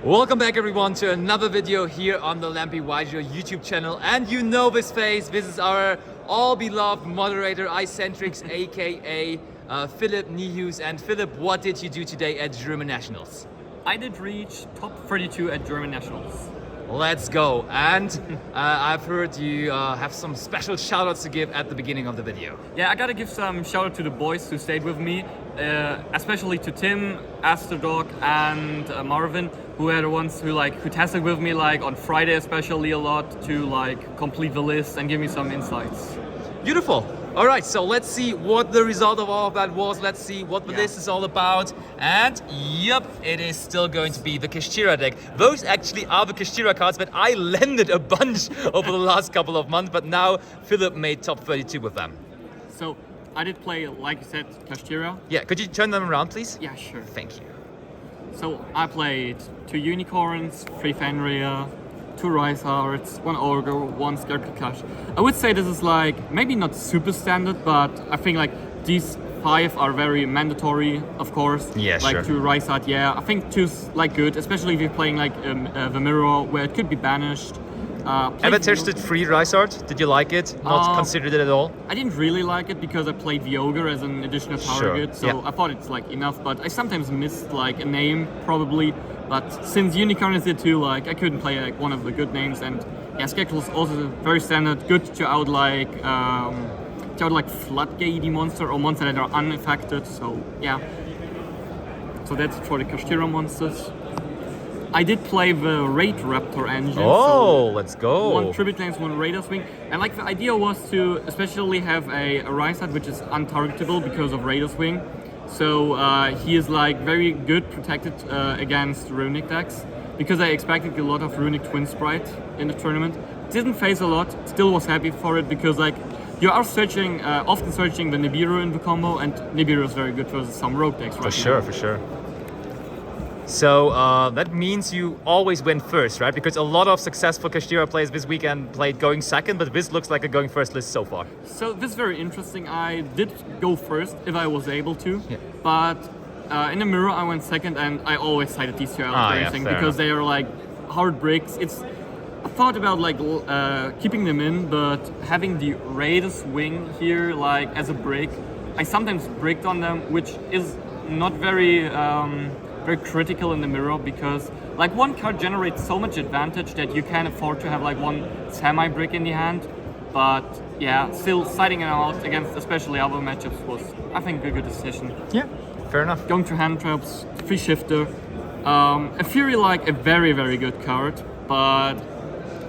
Welcome back everyone to another video here on the Lampy Wajo YouTube channel, and you know this face. This is our all beloved moderator iCentrix aka Philipp Niehus. And Philipp, what did you do today at German Nationals? I did reach top 32 at German Nationals. Let's go. And I've heard you have some special shoutouts to give at the beginning of the video. Yeah, I gotta give some shout out to the boys who stayed with me, especially to Tim, Astrodog, and Marvin, who were the ones who tested with me on Friday especially a lot to complete the list and give me some insights. Beautiful. All right, so let's see what the result of all of that was. Let's see what the list is all about. And yep, it is still going to be the Kashtira deck. Those actually are the Kashtira cards that I landed a bunch over the last couple of months, but now Philipp made top 32 with them. So I did play, like you said, Kashtira. Yeah, could you turn them around, please? Yeah, sure. Thank you. So I played 2 Unicorns, 3 Fenrir, 2 Raidraptors, 1 Ogre, 1 Scarecrow Cash. I would say this is maybe not super standard, but I think these 5 are very mandatory, of course. Yeah, sure. 2 Raidraptor, yeah. I think 2's good, especially if you're playing the Mirror, where it could be banished. Ever tested free Raidraptor? Did you like it? Not considered it at all? I didn't really like it because I played the Ogre as an additional target, so I thought it's enough, but I sometimes missed a name probably. But since Unicorn is here too, I couldn't play one of the good names, and yeah, Scarecrow is also very standard, good to out Floodgate monster or monster that are unaffected. So yeah, so that's it for the Kashtira monsters. I did play the Raidraptor engine. Oh, so let's go. 1 Tribute Lanes, 1 Raider Swing. And the idea was to especially have a Raidraptor which is untargetable because of Raider Swing. So he is very good protected against runic decks, because I expected a lot of runic Twin Sprite in the tournament. Didn't face a lot, still was happy for it, because you are searching, often searching the Nibiru in the combo, and Nibiru is very good versus some rogue decks right now. For sure. So that means you always win first, right? Because a lot of successful Kashtira players this weekend played going second, but this looks like a going first list so far. So this is very interesting. I did go first if I was able to, but in the Mirror I went second, and I always cited these 2 out because they are hard bricks. I thought about keeping them in, but having the Raider Swing here as a brick, I sometimes bricked on them, which is not very critical in the Mirror, because one card generates so much advantage that you can afford to have 1 semi-brick in the hand. But yeah, still siding it out against especially other matchups was, I think, a good decision. Yeah, fair enough. Going to hand traps, 3 Shifter. A Fury a very, very good card, but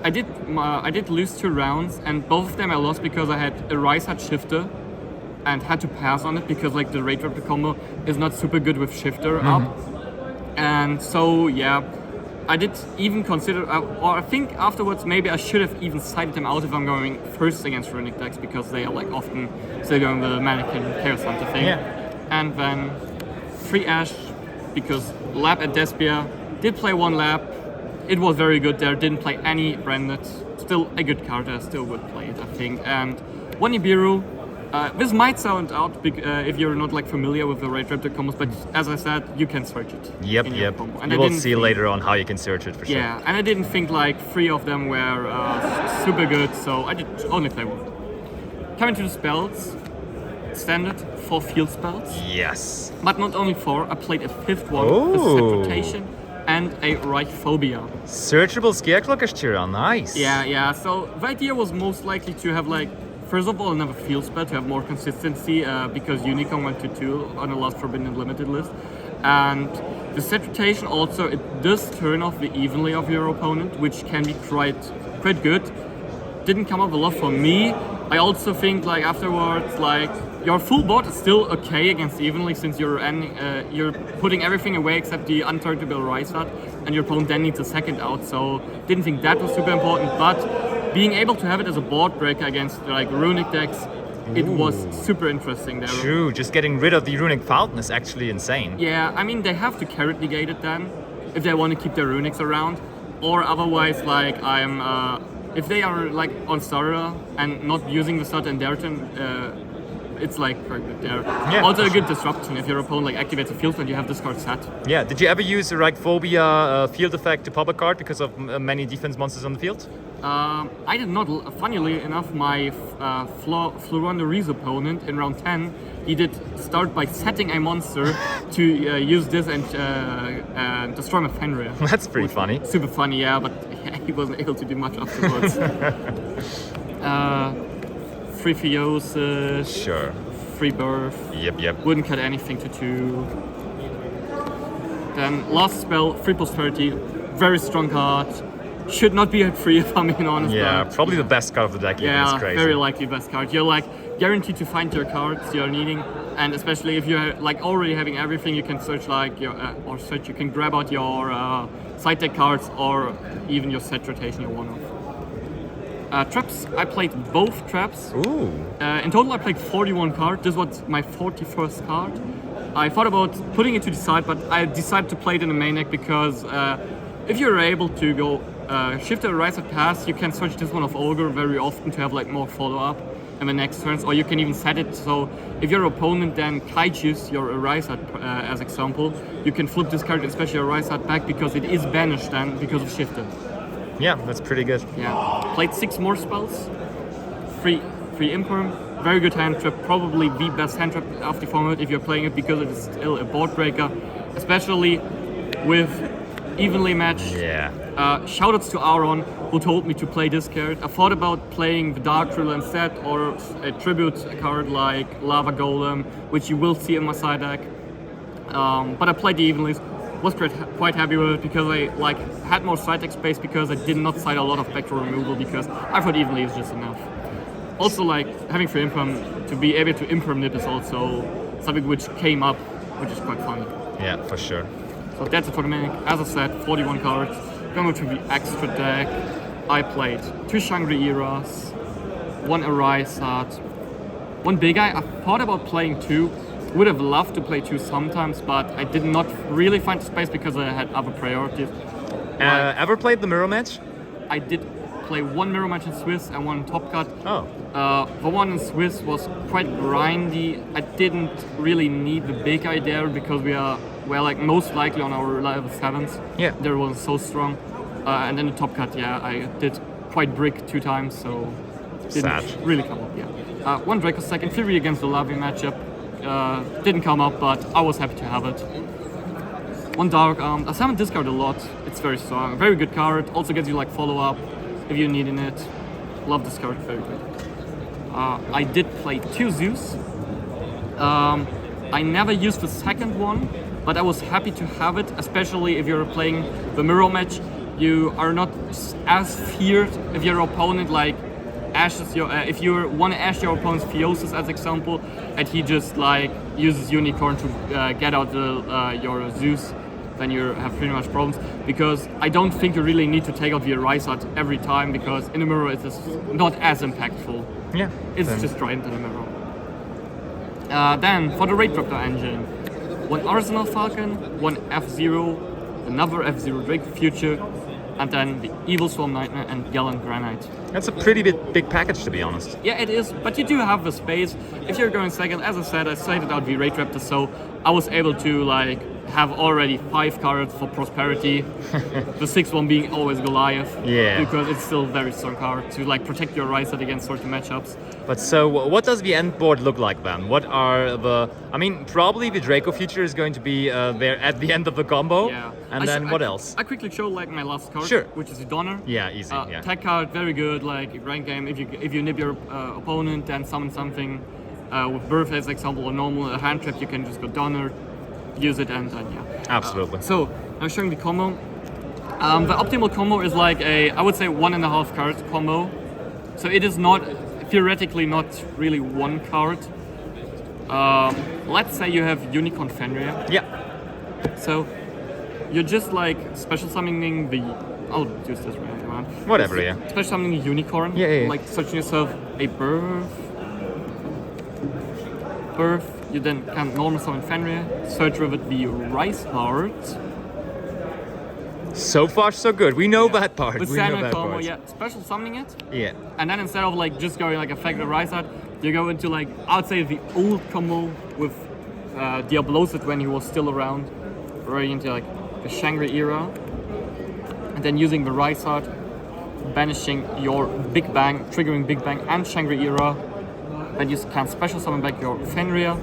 I did lose 2 rounds, and both of them I lost because I had a Raidraptor Shifter and had to pass on it because the Raidraptor combo is not super good with Shifter up. And so yeah, I did even consider, or I think afterwards maybe I should have even sided them out if I'm going first against runic decks, because they are often still going the Mannequin Chaos Hunter thing. And then 3 Ash, because Lab at Despia, did play 1 Lab. It was very good there, didn't play any Branded. Still a good card, I still would play it, I think. And 1 Nibiru. This might sound out if you're not familiar with the Raidraptor combos, but as I said, you can search it. Yep. And you will see later on how you can search it for sure. Yeah, and I didn't think 3 of them were super good, so I did only play 1. Coming to the spells, standard 4 field spells. Yes. But not only 4, I played a 5th one, with Set Rotation and a Reichphobia. Searchable Scarecrow Kashtira, nice. Yeah. So the idea was most likely to have first of all, another field spell to have more consistency, because Unicorn went to 2 on the last Forbidden Limited list. And the Set Rotation also, it does turn off the evenly of your opponent, which can be quite good. Didn't come up a lot for me. I also think afterwards, your full board is still okay against evenly, since you're putting everything away except the untargetable Raidraptor, and your opponent then needs a second out. So didn't think that was super important, but being able to have it as a board breaker against runic decks, it was super interesting there. True, just getting rid of the runic fountain is actually insane. Yeah, I mean, they have to carrot negate it then, if they want to keep their runics around, or otherwise if they are on starter and not using the start in their turn, it's like very good there. Yeah, Also for a good disruption if your opponent like activates a field and you have this card set. Yeah, did you ever use a Phobia field effect to pop a card because of many defense monsters on the field? I did not. Funnily enough, my Floroni's opponent in round 10, he did start by setting a monster to use this and destroy my Fenrir. That's pretty funny. Super funny, yeah, but he wasn't able to do much afterwards. Free Theosis. Sure. Free Birth. Yep. Wouldn't cut anything to 2. Then last spell, Free Prosperity. Very strong card. Should not be at 3 if I'm being honest. Yeah, probably the best card of the deck. Yeah, it's crazy. very likely best card. You're like guaranteed to find your cards you're needing, and especially if you're like already having everything, you can search like your you can grab out your side deck cards or even your set rotation you want off. Traps, I played both traps. Ooh. In total, I played 41 cards. This was my 41st card. I thought about putting it to the side, but I decided to play it in the main deck because if you're able to go shift or rise at pass, you can search this one of Ogre very often to have like more follow-up in the next turns, or you can even set it so if your opponent then kaiju's your rise at as example, you can flip this card, especially your rise at back, because it is banished then because of shifted. Yeah, that's pretty good. Yeah, played 6 more spells, free imperm, very good hand trap, probably the best hand trap of the format if you're playing it because it is still a board breaker, especially with evenly matched. Yeah. Shoutouts to Aaron, who told me to play this card. I thought about playing the Dark Drill instead, or a tribute card like Lava Golem, which you will see in my side deck. But I played the Evenly, was quite happy with it because I had more side deck space because I did not side a lot of backdoor removal because I thought Evenly is just enough. Also, having free imperm to be able to imperm nip is also something which came up, which is quite funny. Yeah, for sure. So that's it for the main. As I said, 41 cards. Going to the extra deck, I played 2 Shangri-Eras, 1 Arisat, 1 Big Eye. I thought about playing 2. Would have loved to play 2 sometimes, but I did not really find the space because I had other priorities. Ever played the mirror match? I did play 1 mirror match in Swiss and 1 Top Cut. Oh. The one in Swiss was quite grindy. I didn't really need the Big Eye there because we're like most likely on our level 7s. Yeah. There was so strong. And then the Top Cut, yeah, I did quite brick 2 times, so didn't really come up, yeah. 1 Draco second, Fury against the Lavi matchup. Didn't come up, but I was happy to have it. 1 Dark Arm. I haven't discarded a lot. It's very strong. Very good card. Also gives you like follow-up if you're needing it. Love this card, very good. I did play 2 Zeus. I never used the second one, but I was happy to have it, especially if you're playing the mirror match. You are not as feared if your opponent like ashes your. If you want to ash your opponent's Theosis as example, and he just like uses Unicorn to get out your Zeus, then you have pretty much problems. Because I don't think you really need to take out the Arisat every time because in the mirror it is not as impactful. Yeah. It's just trident in the mirror. Then for the Raidraptor engine, 1 Arsenal Falcon, 1 F-Zero, another F-Zero Drake Future, and then the Evil Swarm Nightmare and Gallant Granite. That's a pretty big package, to be honest. Yeah, it is, but you do have the space. If you're going second, as I said, I cited out the Raidraptor, so I was able to like have already 5 cards for Prosperity. The 6th one being always Goliath. Yeah. Because it's still a very strong card to like protect your Ryset against certain matchups. But so, what does the end board look like then? What are the? I mean, probably the Draco feature is going to be there at the end of the combo. Yeah. And then what else? I quickly show like my last card, Sure. which is the Donner. Yeah, easy. Yeah. Tech card, very good. Like rank game, if you nip your opponent, then summon something with Birth as example or normal hand trap, you can just go Donner, use it, and then yeah. Absolutely. So I'm showing the combo. The optimal combo is like I would say 1.5 card combo. So it is not theoretically not really 1 card. Let's say you have Unicorn Fenrir. Yeah. So you're just like special summoning the. I'll use this right around. Whatever, yeah. Special summoning a unicorn. Yeah. Like searching yourself a birth. You then can normal summon Fenrir. Search with it the Rice Heart. So far, so good. We know that part. With We know standard that combo, part. yeah. Special summoning it. Yeah. And then instead of like just going like effect the Rice Heart, You go into like, I'd say the old combo with Diablosid when he was still around, right into like the Shangri era, and then using the Rysart, banishing your Big Bang, triggering Big Bang and Shangri era. Then you can special summon back your Fenrir,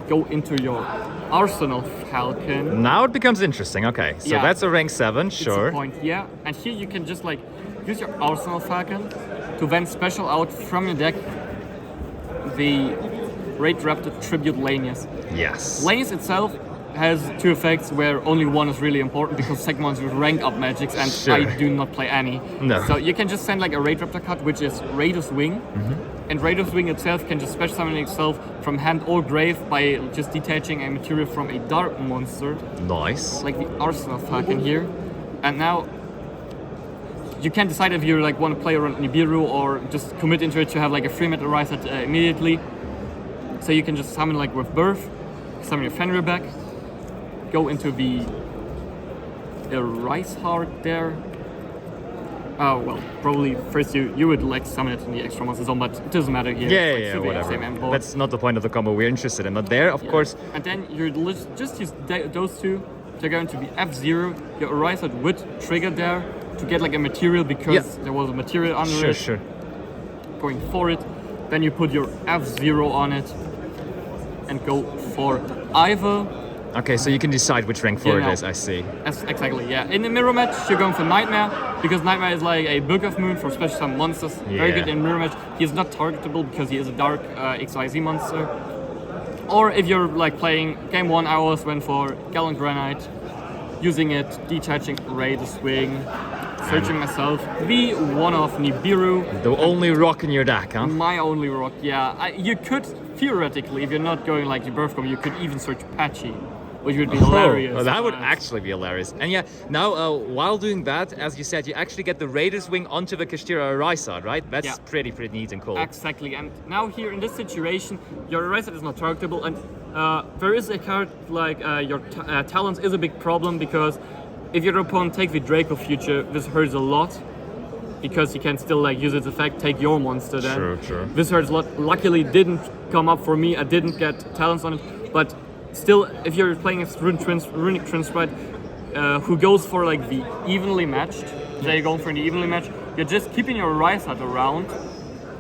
go into your Arsenal Falcon. Now it becomes interesting. Okay, so Yeah. that's a rank 7, It's a sure. point, yeah. And here you can just like use your Arsenal Falcon to then special out from your deck the Raidraptor Tribute Lanius. Yes. Lanius itself has 2 effects where only one is really important because the second one is with rank up magics and Sure. I do not play any. No. So you can just send like a Raidraptor card which is Raider's Wing. And Raider's Wing itself can just special summon itself from hand or grave by just detaching a material from a dark monster, Nice. like the Arsenal Falcon here. And now you can decide if you like want to play around Nibiru or just commit into it to have like a 3-mana rise at immediately. So you can just summon like with Birth, summon your Fenrir back, go into the Rice Heart there. Oh well, probably first you would like to summon it in the extra monster zone, but it doesn't matter here. Yeah, It's, like, yeah, still the whatever. same end board. That's not the point of the combo we're interested in. But there, of course, And then you just use those two to go into the F0. Your Horizon would trigger there to get like a material because Yeah. there was a material under sure, it. sure. Going for it. Then you put your F0 on it and go for either. Okay, so you can decide which rank 4 Yeah, it is, I see. Exactly, yeah. In the mirror match, you're going for Nightmare because Nightmare is like a Book of Moon for special summon monsters. Very Yeah. good in mirror match. He is not targetable because he is a dark XYZ monster. Or if you're like playing game 1 hours, went for Gallant Granite, using it, detaching Raider's Wing, searching myself, the one of Nibiru. The only rock in your deck, huh? My only rock, yeah. You could theoretically, if you're not going like the birth combo, you could even search Patchy, which would be hilarious. Oh, that would but- actually be hilarious. And yeah, now while doing that, as you said, you actually get the Raider's Wing onto the Kashtira Rysart, right? That's Yeah. pretty neat and cool. Exactly, and now here in this situation, your Eraser is not targetable, and there is a card like your Talons is a big problem because if your opponent takes the Draco Future, this hurts a lot because you can still like use its effect, take your monster then. True. This hurts a lot. Luckily, didn't come up for me. I didn't get Talons on it, but still, if you're playing a Runic Transprite who goes for like the evenly matched, they're going for the evenly matched, you're just keeping your Rysart around,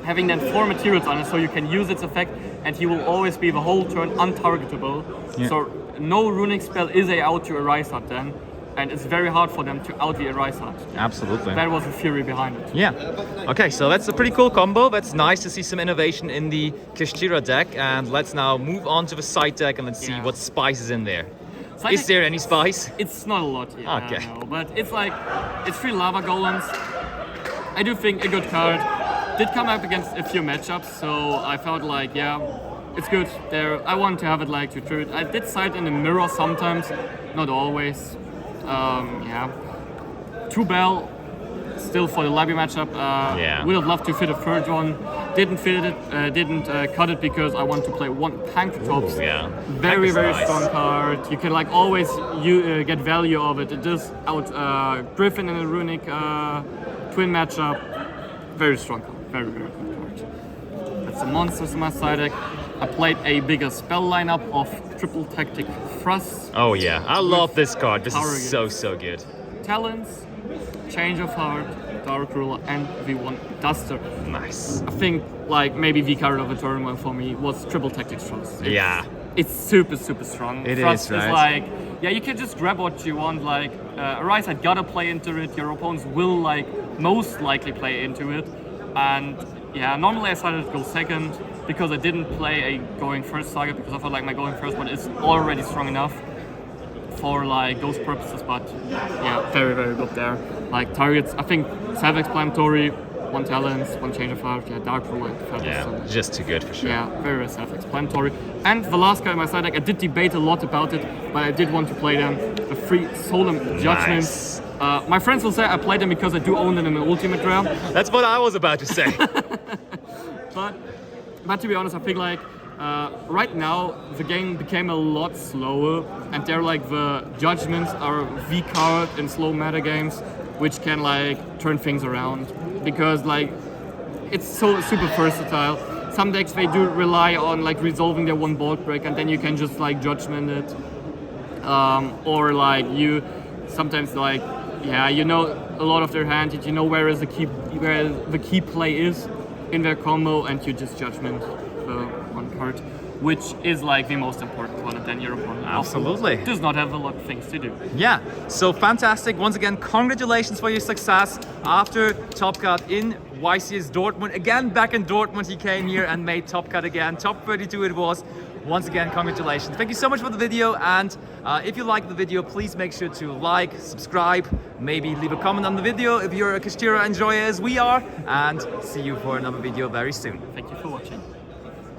having then 4 materials on it so you can use its effect, and he will always be the whole turn untargetable. Yeah. So no runic spell is a out to a Rysart then, and it's very hard for them to out the Rysart. Absolutely. That was the theory behind it. Yeah. Okay, so that's a pretty cool combo. That's nice to see some innovation in the Kashtira deck. And let's now move on to the side deck and let's see Yeah. what spice is in there. Side Is deck- there any spice? It's not a lot, yeah, Okay. no, but it's like, it's 3 Lava Golems. I do think a good card. Did come up against a few matchups, so I felt like, yeah, it's good there. I want to have it like to true it. I did side in the mirror sometimes, not always. Yeah. 2 Bell, still for the Libby matchup. Yeah. Would have loved to fit a third one. Didn't fit it, didn't cut it because I want to play 1 Pancratops. Ooh, yeah. Very, Pancratops very nice. strong card. You can like always get value of it. It does out Griffin in a Runic twin matchup. Very strong card. Very, very good card. That's the monsters in my side deck. I played a bigger spell lineup of triple tactic thrust, Oh yeah, I love this card. This Power is so good. talents, change of heart, dark ruler, and V1 duster. Nice. I think like maybe the card of the tournament for me was triple tactic thrust. Yeah. It's super strong. It Thrust is, right? like, yeah, you can just grab what you want. Like, Arise had gotta play into it. Your opponents will like most likely play into it. And yeah, normally I started to go second because I didn't play a going first target because I felt like my going first one is already strong enough for like those purposes. But yeah, very good there. Like targets, I think self-explanatory. 1 talents, 1 change of heart, yeah, dark ruler, and Yeah, just too good for sure. yeah, very self-explanatory. And the last guy in my side deck, I did debate a lot about it, but I did want to play them. The 3 Solemn Judgments. My friends will say I played them because I do own them in an Ultimate Rare. That's what I was about to say. But to be honest, I think like right now the game became a lot slower, and they're like the Judgments are V card in slow meta games, which can like turn things around because like it's so super versatile. some decks they do rely on like resolving their one bulk break, and then you can just like judgment it, or like you sometimes like you know a lot of their hand, you know where the key play is in their combo, and you just judgment the one card, which is like the most important one, and then your opponent Absolutely. does not have a lot of things to do. Yeah, so fantastic. Once again, congratulations for your success after Top Cut in YCS Dortmund. Again, back in Dortmund, he came here and made Top Cut again. Top 32 it was. Once again, congratulations. Thank you so much for the video, and if you like the video, please make sure to like, subscribe, maybe leave a comment on the video if you're a Kashtira enjoyer as we are, and see you for another video very soon. Thank you for watching.